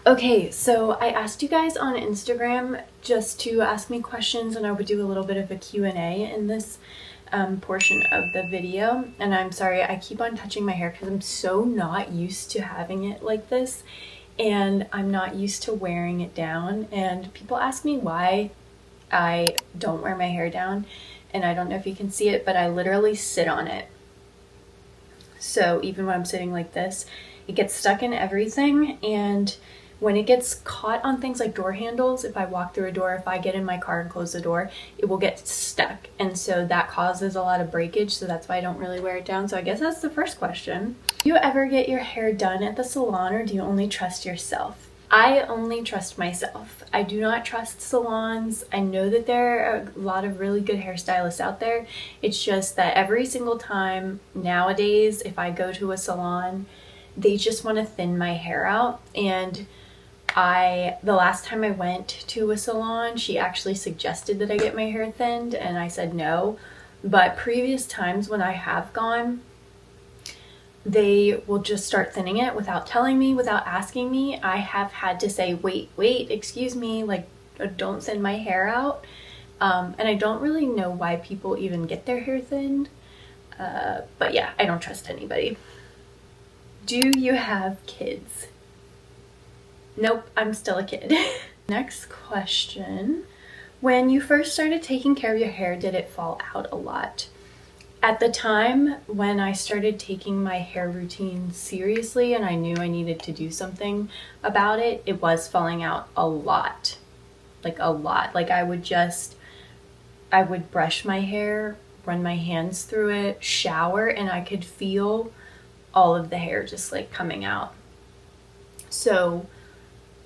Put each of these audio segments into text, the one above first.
Okay, so I asked you guys on Instagram just to ask me questions, and I would do a little bit of a Q&A in this portion of the video. And I'm sorry, I keep on touching my hair because I'm so not used to having it like this, and I'm not used to wearing it down. And people ask me why I don't wear my hair down, and I don't know if you can see it, but I literally sit on it. So even when I'm sitting like this, it gets stuck in everything, and when it gets caught on things like door handles, if I walk through a door, if I get in my car and close the door, it will get stuck. And so that causes a lot of breakage, so that's why I don't really wear it down. So I guess that's the first question. Do you ever get your hair done at the salon, or do you only trust yourself? I only trust myself. I do not trust salons. I know that there are a lot of really good hairstylists out there. It's just that every single time nowadays, if I go to a salon, they just want to thin my hair out. And the last time I went to a salon, she actually suggested that I get my hair thinned, and I said no. But previous times when I have gone, they will just start thinning it without telling me, without asking me. I have had to say, wait, excuse me, like, don't thin my hair out. And I don't really know why people even get their hair thinned. But yeah, I don't trust anybody. Do you have kids? Nope, I'm still a kid. Next question. When you first started taking care of your hair, did it fall out a lot? At the time when I started taking my hair routine seriously and I knew I needed to do something about it, it was falling out a lot. Like a lot. Like I would brush my hair, run my hands through it, shower, and I could feel all of the hair just like coming out. So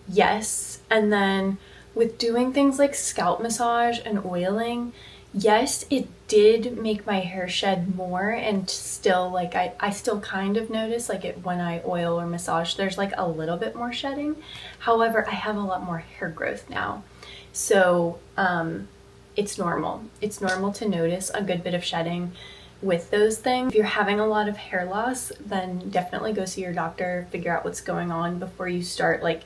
yes. And then with doing things like scalp massage and oiling, yes, it did make my hair shed more, and still, like, I still kind of notice, like, when I oil or massage, there's like a little bit more shedding. However, I have a lot more hair growth now. So it's normal. It's normal to notice a good bit of shedding with those things. If you're having a lot of hair loss, then definitely go see your doctor, figure out what's going on before you start like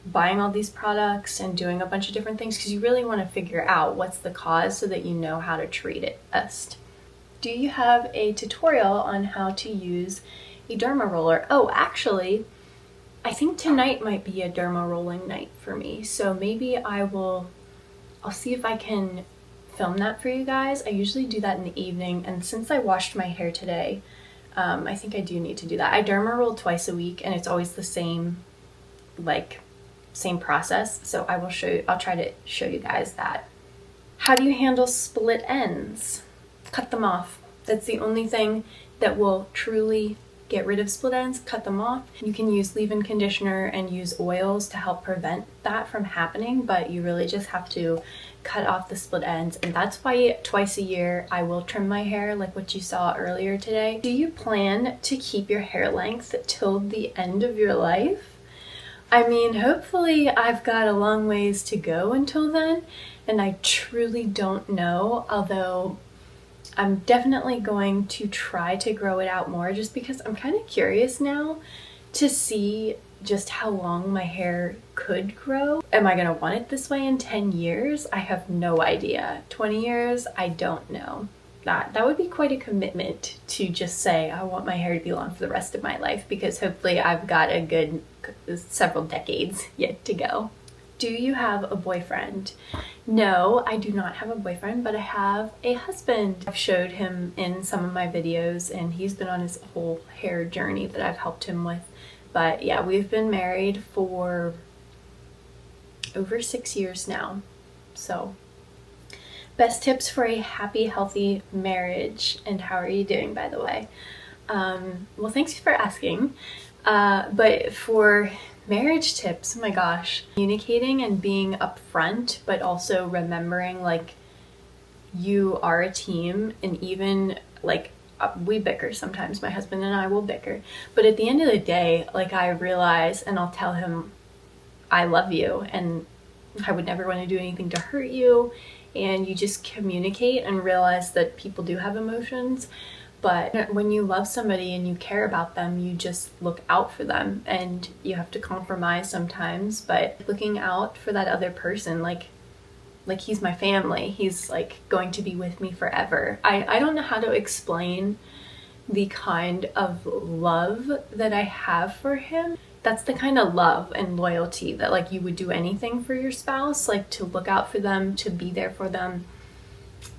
buying all these products and doing a bunch of different things, because you really want to figure out what's the cause so that you know how to treat it best. Do you have a tutorial on how to use a derma roller? Oh, actually, I think tonight might be a derma rolling night for me, so maybe I'll see if I can film that for you guys. I usually do that in the evening, and since I washed my hair today, I think I do need to do that. I derma roll twice a week, and it's always the same process, so I'll try to show you guys that. How do you handle split ends? Cut them off. That's the only thing that will truly get rid of split ends. Cut them off. You can use leave-in conditioner and use oils to help prevent that from happening, but you really just have to cut off the split ends, and that's why twice a year I will trim my hair, like what you saw earlier today. Do you plan to keep your hair length till the end of your life? I mean, hopefully I've got a long ways to go until then, and I truly don't know, although I'm definitely going to try to grow it out more just because I'm kind of curious now to see just how long my hair could grow. Am I going to want it this way in 10 years? I have no idea. 20 years? I don't know. That would be quite a commitment to just say I want my hair to be long for the rest of my life, because hopefully I've got a good several decades yet to go. Do you have a boyfriend? No, I do not have a boyfriend, but I have a husband. I've showed him in some of my videos, and he's been on his whole hair journey that I've helped him with. But yeah, we've been married for over 6 years now. So best tips for a happy, healthy marriage. And how are you doing, by the way? Well, thanks for asking. But for marriage tips, oh my gosh, communicating and being upfront, but also remembering like you are a team, and even like we bicker sometimes, my husband and I will bicker, but at the end of the day, like I realize, and I'll tell him I love you and I would never want to do anything to hurt you, and you just communicate and realize that people do have emotions. But when you love somebody and you care about them, you just look out for them, and you have to compromise sometimes, but looking out for that other person, like he's my family. He's like going to be with me forever. I don't know how to explain the kind of love that I have for him. That's the kind of love and loyalty that like you would do anything for your spouse, like to look out for them, to be there for them.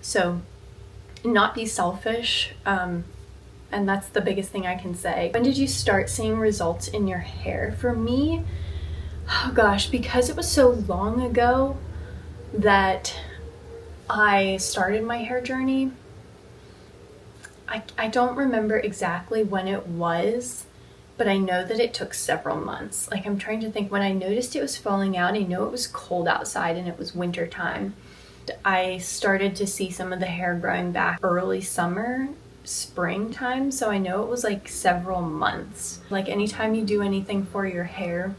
So not be selfish. And that's the biggest thing I can say. When did you start seeing results in your hair? For me, oh gosh, because it was so long ago that I started my hair journey, I don't remember exactly when it was, but I know that it took several months. Like, I'm trying to think when I noticed it was falling out. I know it was cold outside and it was winter time. I started to see some of the hair growing back early summer, springtime, so I know it was like several months. Like, anytime you do anything for your hair,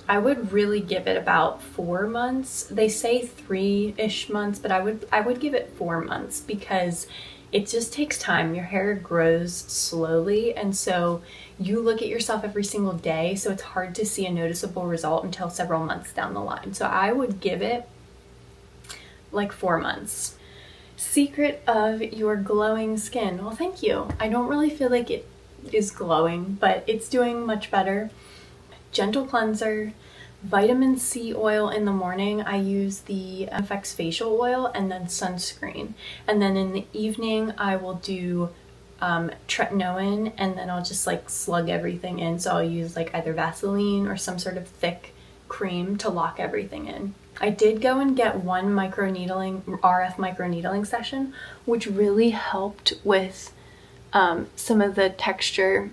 I would really give it about 4 months. They say 3-ish months, but I would give it 4 months, because it just takes time. Your hair grows slowly, and so you look at yourself every single day, so it's hard to see a noticeable result until several months down the line. So I would give it like 4 months. Secret of your glowing skin. Well, thank you. I don't really feel like it is glowing, but it's doing much better. Gentle cleanser, vitamin C oil in the morning. I use the FX facial oil, and then sunscreen. And then in the evening, I will do tretinoin, and then I'll just like slug everything in. So I'll use like either Vaseline or some sort of thick cream to lock everything in. I did go and get one RF microneedling session, which really helped with some of the texture,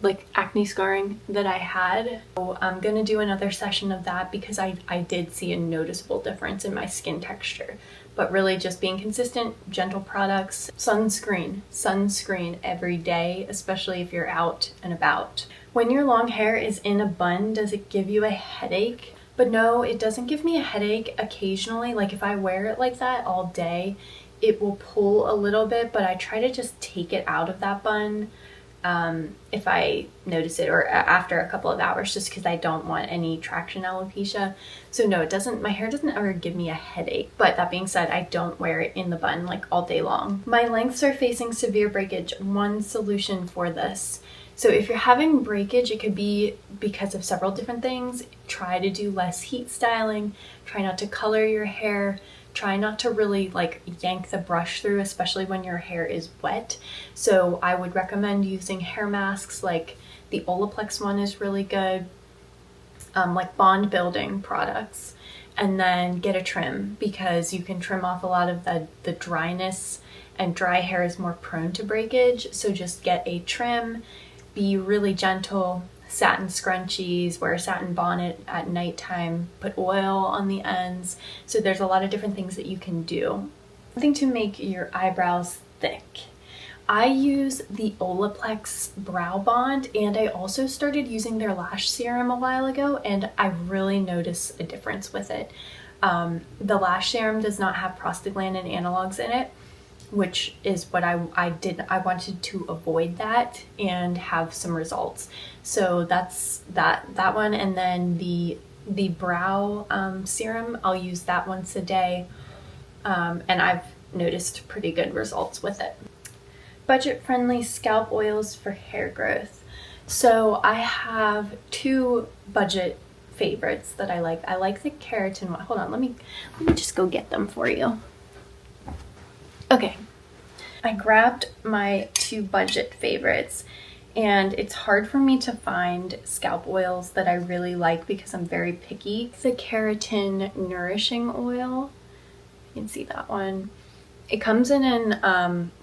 like acne scarring that I had. So I'm gonna do another session of that, because I did see a noticeable difference in my skin texture. But really just being consistent, gentle products, sunscreen every day, especially if you're out and about. When your long hair is in a bun, does it give you a headache? But no, it doesn't give me a headache. Occasionally, like if I wear it like that all day, it will pull a little bit, but I try to just take it out of that bun if I notice it, or after a couple of hours, just because I don't want any traction alopecia. So no, it doesn't, my hair doesn't ever give me a headache. But that being said, I don't wear it in the bun like all day long. My lengths are facing severe breakage. One solution for this. So if you're having breakage, it could be because of several different things. Try to do less heat styling, try not to color your hair, try not to really like yank the brush through, especially when your hair is wet. So I would recommend using hair masks, like the Olaplex one is really good, like bond building products. And then get a trim, because you can trim off a lot of the dryness, and dry hair is more prone to breakage. So just get a trim, be really gentle, satin scrunchies, wear a satin bonnet at nighttime, put oil on the ends. So there's a lot of different things that you can do. Something to make your eyebrows thick. I use the Olaplex Brow Bond, and I also started using their lash serum a while ago, and I really notice a difference with it. The lash serum does not have prostaglandin analogs in it, which is what I did. I wanted to avoid that and have some results. So that's that one. And then the brow serum, I'll use that once a day. And I've noticed pretty good results with it. Budget-friendly scalp oils for hair growth. So I have 2 budget favorites that I like. I like the Kerotin one. Hold on, let me just go get them for you. Okay, I grabbed my 2 budget favorites, and it's hard for me to find scalp oils that I really like because I'm very picky. The Kerotin Nourishing oil, you can see that one. It comes in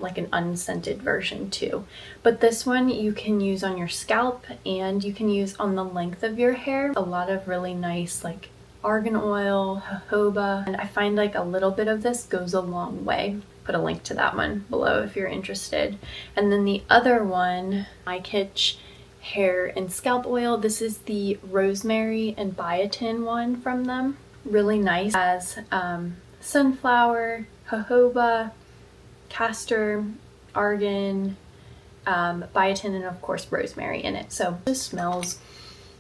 like an unscented version too, but this one you can use on your scalp and you can use on the length of your hair. A lot of really nice like argan oil, jojoba, and I find like a little bit of this goes a long way. Put a link to that one below if you're interested. And then the other one, my Kitsch hair and scalp oil. This is the rosemary and biotin one from them. Really nice. As sunflower, jojoba, castor, argan, biotin, and of course rosemary in it. So this smells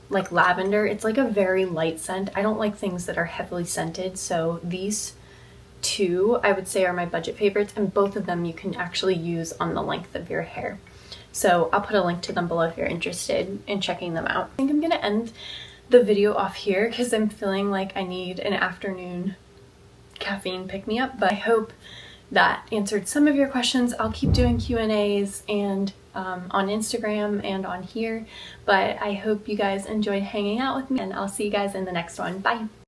like lavender. It's like a very light scent. I don't like things that are heavily scented, so these two I would say are my budget favorites, and both of them you can actually use on the length of your hair. So I'll put a link to them below if you're interested in checking them out. I think I'm gonna end the video off here because I'm feeling like I need an afternoon caffeine pick-me-up, but I hope that answered some of your questions. I'll keep doing Q&As and on Instagram and on here, but I hope you guys enjoyed hanging out with me, and I'll see you guys in the next one. Bye!